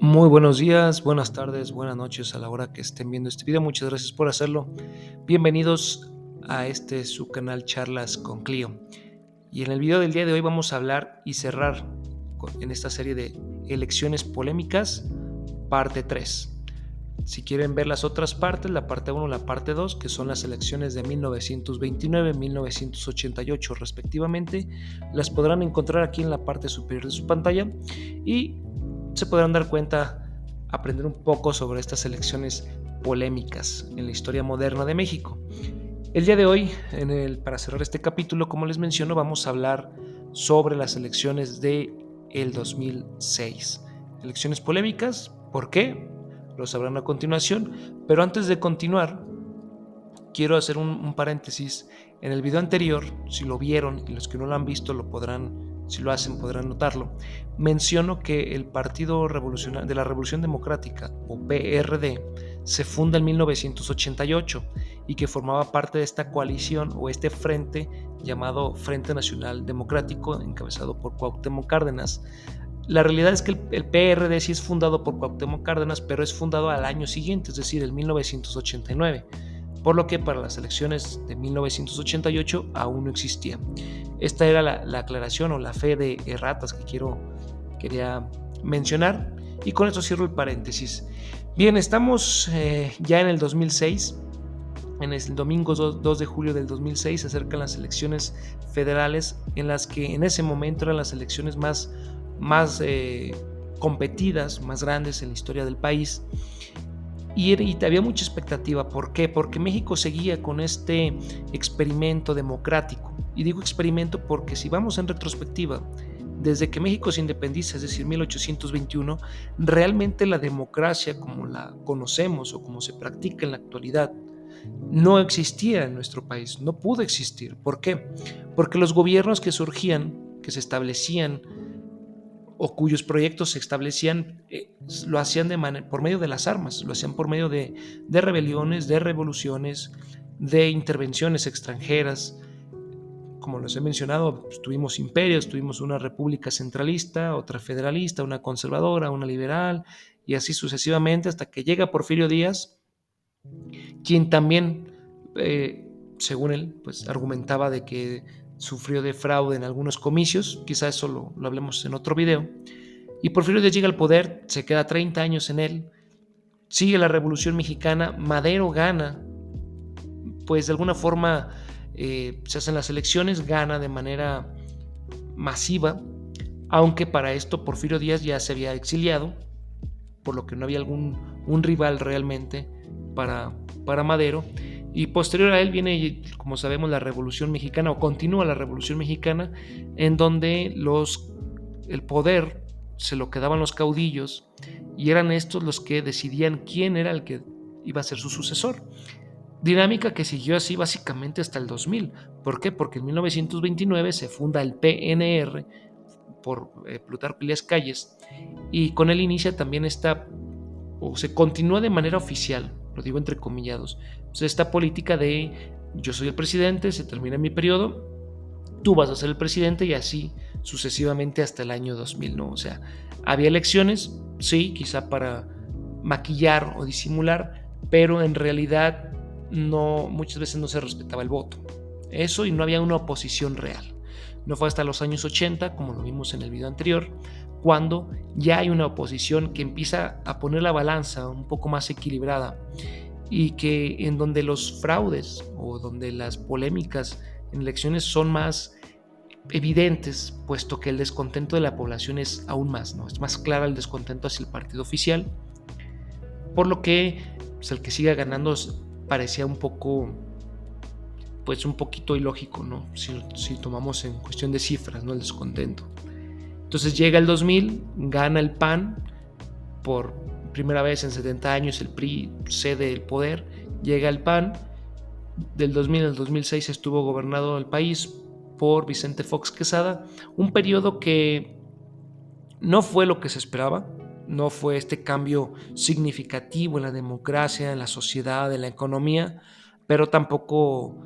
Muy buenos días, buenas tardes, buenas noches a la hora que estén viendo este video. Muchas gracias por hacerlo. Bienvenidos a su canal Charlas con Clio. Y en el video del día de hoy vamos a hablar y cerrar en esta serie de elecciones polémicas, parte 3. Si quieren ver las otras partes, la parte 1 y la parte 2, que son las elecciones de 1929 y 1988 respectivamente, las podrán encontrar aquí en la parte superior de su pantalla y se podrán dar cuenta, aprender un poco sobre estas elecciones polémicas en la historia moderna de México. El día de hoy, para cerrar este capítulo, como les menciono, vamos a hablar sobre las elecciones de el 2006. Elecciones polémicas, ¿por qué? Lo sabrán a continuación, pero antes de continuar, quiero hacer un paréntesis. En el video anterior, si lo vieron y los que no lo han visto lo podrán, si lo hacen podrán notarlo, menciono que el Partido Revolucionario de la Revolución Democrática, o PRD, se funda en 1988 y que formaba parte de esta coalición o este frente llamado Frente Nacional Democrático, encabezado por Cuauhtémoc Cárdenas. La realidad es que el PRD sí es fundado por Cuauhtémoc Cárdenas, pero es fundado al año siguiente, es decir, en 1989, por lo que para las elecciones de 1988 aún no existía. Esta era la aclaración o la fe de erratas que quería mencionar, y con esto cierro el paréntesis. Bien, estamos ya en el 2006. En el domingo 2 de julio del 2006 se acercan las elecciones federales, en las que en ese momento eran las elecciones más competidas, más grandes en la historia del país. Y había mucha expectativa. ¿Por qué? Porque México seguía con este experimento democrático. Y digo experimento porque si vamos en retrospectiva, desde que México se independiza, es decir, 1821, realmente la democracia como la conocemos o como se practica en la actualidad no existía en nuestro país, no pudo existir. ¿Por qué? Porque los gobiernos que surgían, que se establecían o cuyos proyectos se establecían, lo hacían por medio de las armas, lo hacían por medio de rebeliones, de revoluciones, de intervenciones extranjeras. Como les he mencionado, pues, tuvimos imperios, tuvimos una república centralista, otra federalista, una conservadora, una liberal, y así sucesivamente hasta que llega Porfirio Díaz, quien también, según él, pues argumentaba de que sufrió de fraude en algunos comicios. Quizá eso lo hablemos en otro video. Y Porfirio Díaz llega al poder, se queda 30 años en él, sigue la Revolución Mexicana, Madero gana, pues de alguna forma se hacen las elecciones, gana de manera masiva, aunque para esto Porfirio Díaz ya se había exiliado, por lo que no había un rival realmente para Madero. Y posterior a él viene, como sabemos, la Revolución Mexicana, o continúa la Revolución Mexicana, en donde el poder se lo quedaban los caudillos y eran estos los que decidían quién era el que iba a ser su sucesor. Dinámica que siguió así básicamente hasta el 2000. ¿Por qué? Porque en 1929 se funda el PNR por Plutarco Elías Calles, y con él inicia también o se continúa de manera oficial, lo digo entre comillados, pues esta política de yo soy el presidente, se termina mi periodo, tú vas a ser el presidente, y así sucesivamente hasta el año 2000, ¿no? O sea, había elecciones, sí, quizá para maquillar o disimular, pero en realidad no, muchas veces no se respetaba el voto. Eso, y no había una oposición real. No fue hasta los años 80, como lo vimos en el video anterior, cuando ya hay una oposición que empieza a poner la balanza un poco más equilibrada, y que en donde los fraudes o donde las polémicas en elecciones son más evidentes, puesto que el descontento de la población es aún más, ¿no? Es más clara el descontento hacia el partido oficial, por lo que pues, el que siga ganando parecía un poco, pues un poquito ilógico, ¿no? Si tomamos en cuestión de cifras, ¿no? El descontento. Entonces llega el 2000, gana el PAN, por primera vez en 70 años el PRI cede el poder, llega el PAN. Del 2000 al 2006 estuvo gobernado el país por Vicente Fox Quesada, un periodo que no fue lo que se esperaba, no fue este cambio significativo en la democracia, en la sociedad, en la economía, pero tampoco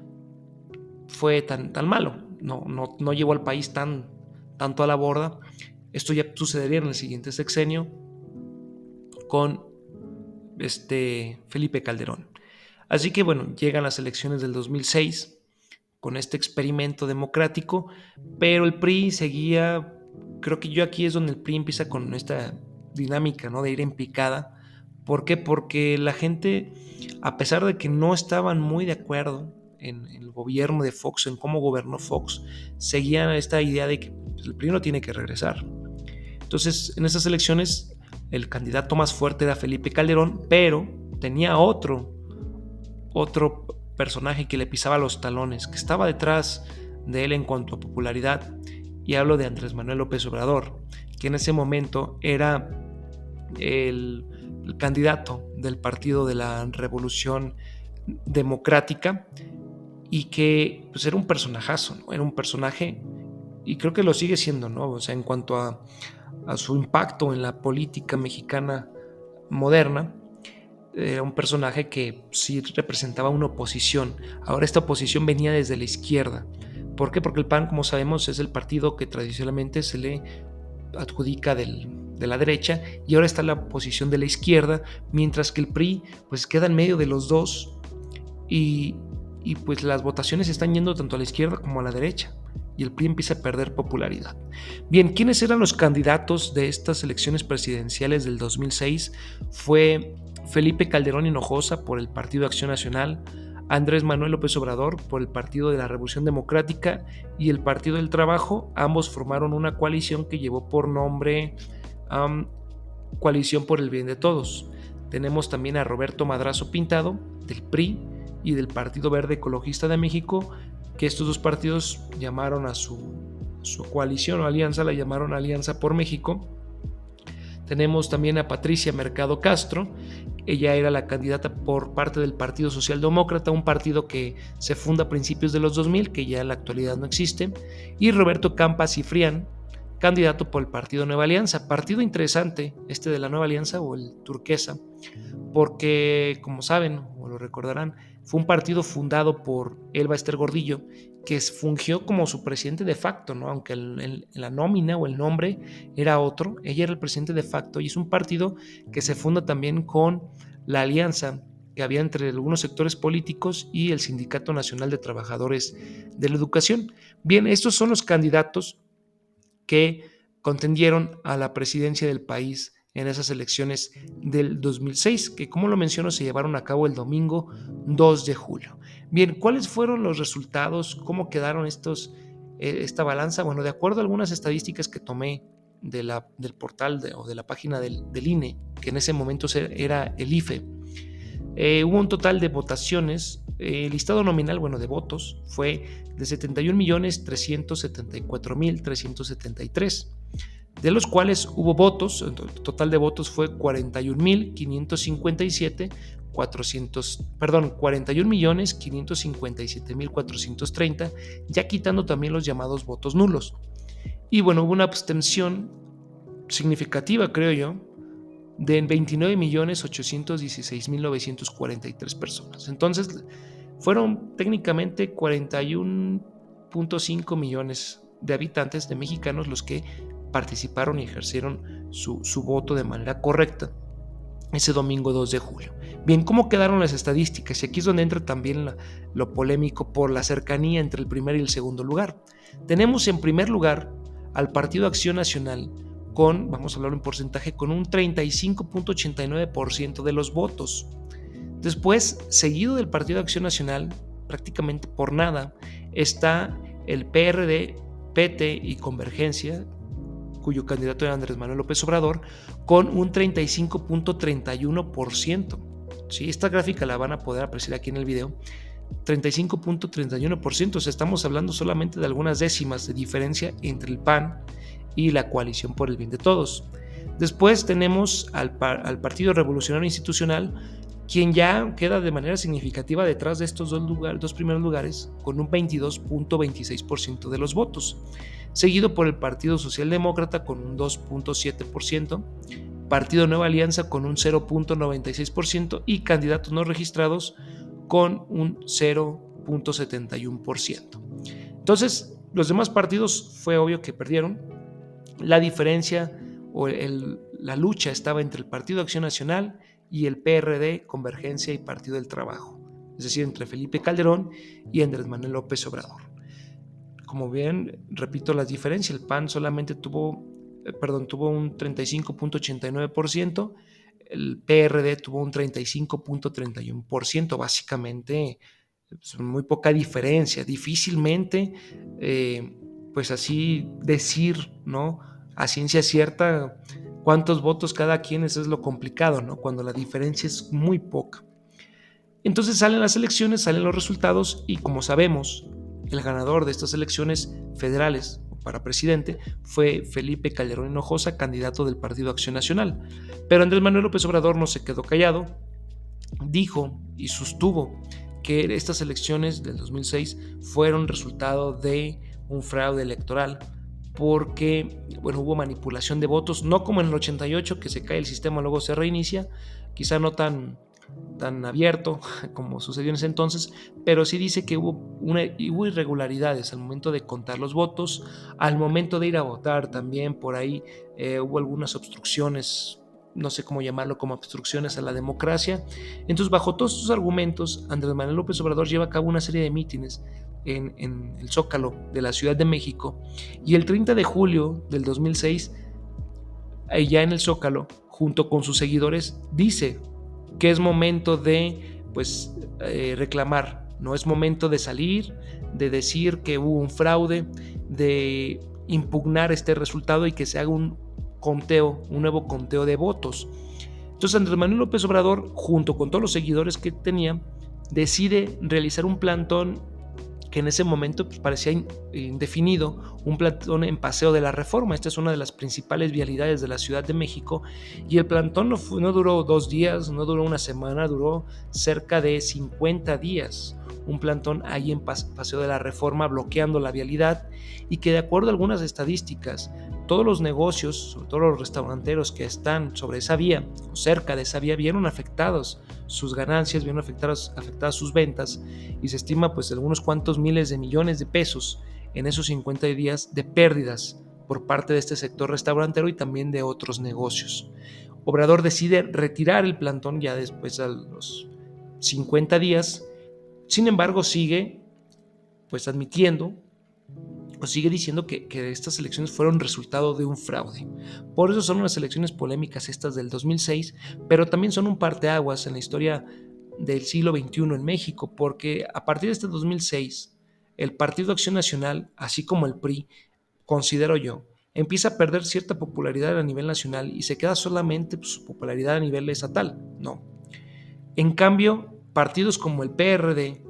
fue tan malo, no llevó al país tanto a la borda. Esto ya sucedería en el siguiente sexenio, con Felipe Calderón. Así que bueno, llegan las elecciones del 2006 con este experimento democrático, pero el PRI seguía, creo que yo aquí es donde el PRI empieza con esta dinámica, ¿no? De ir en picada. ¿Por qué? Porque la gente, a pesar de que no estaban muy de acuerdo en el gobierno de Fox, en cómo gobernó Fox, seguían esta idea de que el PRI no tiene que regresar. Entonces, en esas elecciones, el candidato más fuerte era Felipe Calderón, pero tenía otro personaje que le pisaba los talones, que estaba detrás de él en cuanto a popularidad, y hablo de Andrés Manuel López Obrador, que en ese momento era el candidato del Partido de la Revolución Democrática, y que pues era un personajazo, ¿no? Era un personaje, y creo que lo sigue siendo, ¿no? O sea, en cuanto a su impacto en la política mexicana moderna, era un personaje que sí representaba una oposición. Ahora esta oposición venía desde la izquierda. ¿Por qué? Porque el PAN, como sabemos, es el partido que tradicionalmente se le adjudica de la derecha, y ahora está la oposición de la izquierda, mientras que el PRI pues queda en medio de los dos, y, y pues las votaciones están yendo tanto a la izquierda como a la derecha, y el PRI empieza a perder popularidad. Bien, ¿quiénes eran los candidatos de estas elecciones presidenciales del 2006? Fue Felipe Calderón Hinojosa por el Partido Acción Nacional, Andrés Manuel López Obrador por el Partido de la Revolución Democrática y el Partido del Trabajo. Ambos formaron una coalición que llevó por nombre Coalición por el Bien de Todos. Tenemos también a Roberto Madrazo Pintado del PRI y del Partido Verde Ecologista de México, que estos dos partidos llamaron a su coalición o alianza, la llamaron Alianza por México. Tenemos también a Patricia Mercado Castro. Ella era la candidata por parte del Partido Socialdemócrata, un partido que se funda a principios de los 2000, que ya en la actualidad no existe. Y Roberto Campa Cifrián, candidato por el Partido Nueva Alianza. Partido interesante este de la Nueva Alianza, o el turquesa, porque, como saben o lo recordarán, fue un partido fundado por Elba Ester Gordillo, que fungió como su presidente de facto, ¿no? Aunque la nómina o el nombre era otro, ella era el presidente de facto, y es un partido que se funda también con la alianza que había entre algunos sectores políticos y el Sindicato Nacional de Trabajadores de la Educación. Bien, estos son los candidatos que contendieron a la presidencia del país en esas elecciones del 2006, que, como lo menciono, se llevaron a cabo el domingo 2 de julio. Bien, ¿cuáles fueron los resultados? ¿Cómo quedaron esta balanza? Bueno, de acuerdo a algunas estadísticas que tomé del portal o de la página del INE, que en ese momento era el IFE, hubo un total de votaciones. El listado nominal, de votos, fue de 71.374.373, de los cuales hubo votos, el total de votos fue 41.557.430, ya quitando también los llamados votos nulos. Y hubo una abstención significativa, creo yo, de 29.816.943 personas. Entonces, fueron técnicamente 41.5 millones de habitantes, de mexicanos, los que participaron y ejercieron su voto de manera correcta ese domingo 2 de julio. Bien, ¿cómo quedaron las estadísticas? Y aquí es donde entra también lo polémico por la cercanía entre el primer y el segundo lugar. Tenemos en primer lugar al Partido Acción Nacional vamos a hablar en porcentaje, con un 35.89% de los votos. Después, seguido del Partido Acción Nacional, prácticamente por nada, está el PRD, PT y Convergencia, cuyo candidato era Andrés Manuel López Obrador, con un 35.31%. ¿Sí? Esta gráfica la van a poder apreciar aquí en el video. 35.31%, o sea, estamos hablando solamente de algunas décimas de diferencia entre el PAN y la Coalición por el Bien de Todos. Después tenemos al Partido Revolucionario Institucional, quien ya queda de manera significativa detrás de estos dos primeros lugares, con un 22.26% de los votos, seguido por el Partido Socialdemócrata con un 2.7%, Partido Nueva Alianza con un 0.96% y candidatos no registrados con un 0.71%. Entonces, los demás partidos fue obvio que perdieron. La diferencia la lucha estaba entre el Partido Acción Nacional y el PRD, Convergencia y Partido del Trabajo, es decir, entre Felipe Calderón y Andrés Manuel López Obrador. Como bien, repito las diferencias, el PAN solamente tuvo un 35.89%, el PRD tuvo un 35.31%, básicamente muy poca diferencia, difícilmente pues así decir, ¿no? A ciencia cierta cuántos votos cada quien, eso es lo complicado, ¿no? Cuando la diferencia es muy poca. Entonces salen las elecciones, salen los resultados y como sabemos, el ganador de estas elecciones federales para presidente fue Felipe Calderón Hinojosa, candidato del Partido Acción Nacional. Pero Andrés Manuel López Obrador no se quedó callado, dijo y sostuvo que estas elecciones del 2006 fueron resultado de un fraude electoral porque hubo manipulación de votos, no como en el 88 que se cae el sistema, luego se reinicia, quizá no tan abierto como sucedió en ese entonces, pero sí dice que hubo irregularidades al momento de contar los votos, al momento de ir a votar también por ahí hubo algunas obstrucciones, no sé cómo llamarlo, como obstrucciones a la democracia. Entonces, bajo todos estos argumentos, Andrés Manuel López Obrador lleva a cabo una serie de mítines en el Zócalo de la Ciudad de México, y el 30 de julio del 2006, ya en el Zócalo, junto con sus seguidores, dice que es momento de reclamar, no es momento de salir, de decir que hubo un fraude, de impugnar este resultado y que se haga un nuevo conteo de votos. Entonces Andrés Manuel López Obrador, junto con todos los seguidores que tenía, decide realizar un plantón que en ese momento parecía indefinido, un plantón en Paseo de la Reforma. Esta es una de las principales vialidades de la Ciudad de México, y el plantón no duró 2 días, no duró una semana, duró cerca de 50 días. Un plantón ahí en Paseo de la Reforma bloqueando la vialidad, y que de acuerdo a algunas estadísticas, todos los negocios, sobre todo los restauranteros que están sobre esa vía o cerca de esa vía, vieron afectados sus ganancias, vieron afectadas sus ventas, y se estima algunos cuantos miles de millones de pesos en esos 50 días de pérdidas por parte de este sector restaurantero y también de otros negocios. Obrador decide retirar el plantón ya después de los 50 días, sin embargo sigue admitiendo o sigue diciendo que estas elecciones fueron resultado de un fraude. Por eso son unas elecciones polémicas estas del 2006, pero también son un parteaguas en la historia del siglo XXI en México, porque a partir de este 2006, el Partido Acción Nacional, así como el PRI, considero yo, empieza a perder cierta popularidad a nivel nacional y se queda solamente su popularidad a nivel estatal. No. En cambio, partidos como el PRD,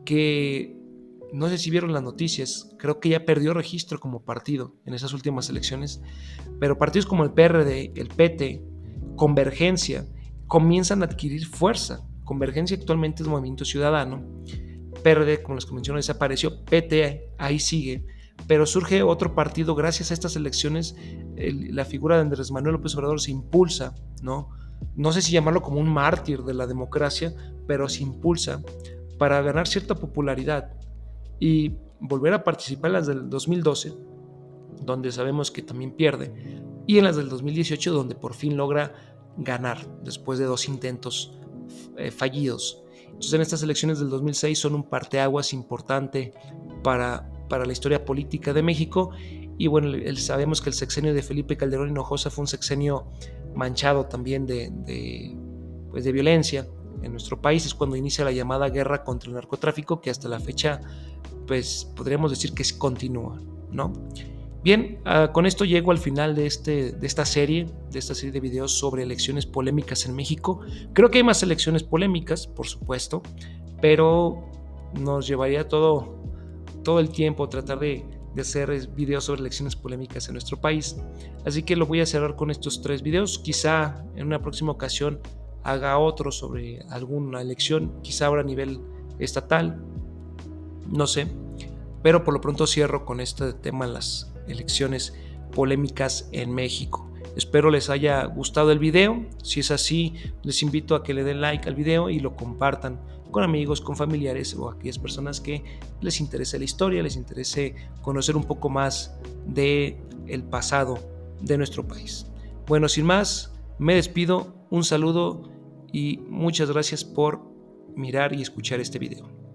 que no sé si vieron las noticias, creo que ya perdió registro como partido en esas últimas elecciones, pero partidos como el PRD, el PT, Convergencia, comienzan a adquirir fuerza. Convergencia actualmente es Movimiento Ciudadano, PRD, como les mencioné, desapareció, PT ahí sigue, pero surge otro partido gracias a estas elecciones. La figura de Andrés Manuel López Obrador se impulsa, no sé si llamarlo como un mártir de la democracia, pero se impulsa para ganar cierta popularidad y volver a participar en las del 2012, donde sabemos que también pierde, y en las del 2018, donde por fin logra ganar después de 2 intentos fallidos. Entonces, en estas elecciones del 2006 son un parteaguas importante para la historia política de México. Y bueno, sabemos que el sexenio de Felipe Calderón Hinojosa fue un sexenio manchado también de violencia en nuestro país. Es cuando inicia la llamada guerra contra el narcotráfico, que hasta la fecha podríamos decir que continúa, ¿no? Bien, con esto llego al final de esta serie de videos sobre elecciones polémicas en México. Creo que hay más elecciones polémicas, por supuesto, pero nos llevaría todo el tiempo tratar de hacer videos sobre elecciones polémicas en nuestro país. Así que lo voy a cerrar con estos 3 videos. Quizá en una próxima ocasión haga otro sobre alguna elección, quizá ahora a nivel estatal, no sé, pero por lo pronto cierro con este tema, las elecciones polémicas en México. Espero les haya gustado el video. Si es así, les invito a que le den like al video y lo compartan con amigos, con familiares o aquellas personas que les interese la historia, les interese conocer un poco más del pasado de nuestro país. Bueno, sin más, me despido, un saludo y muchas gracias por mirar y escuchar este video.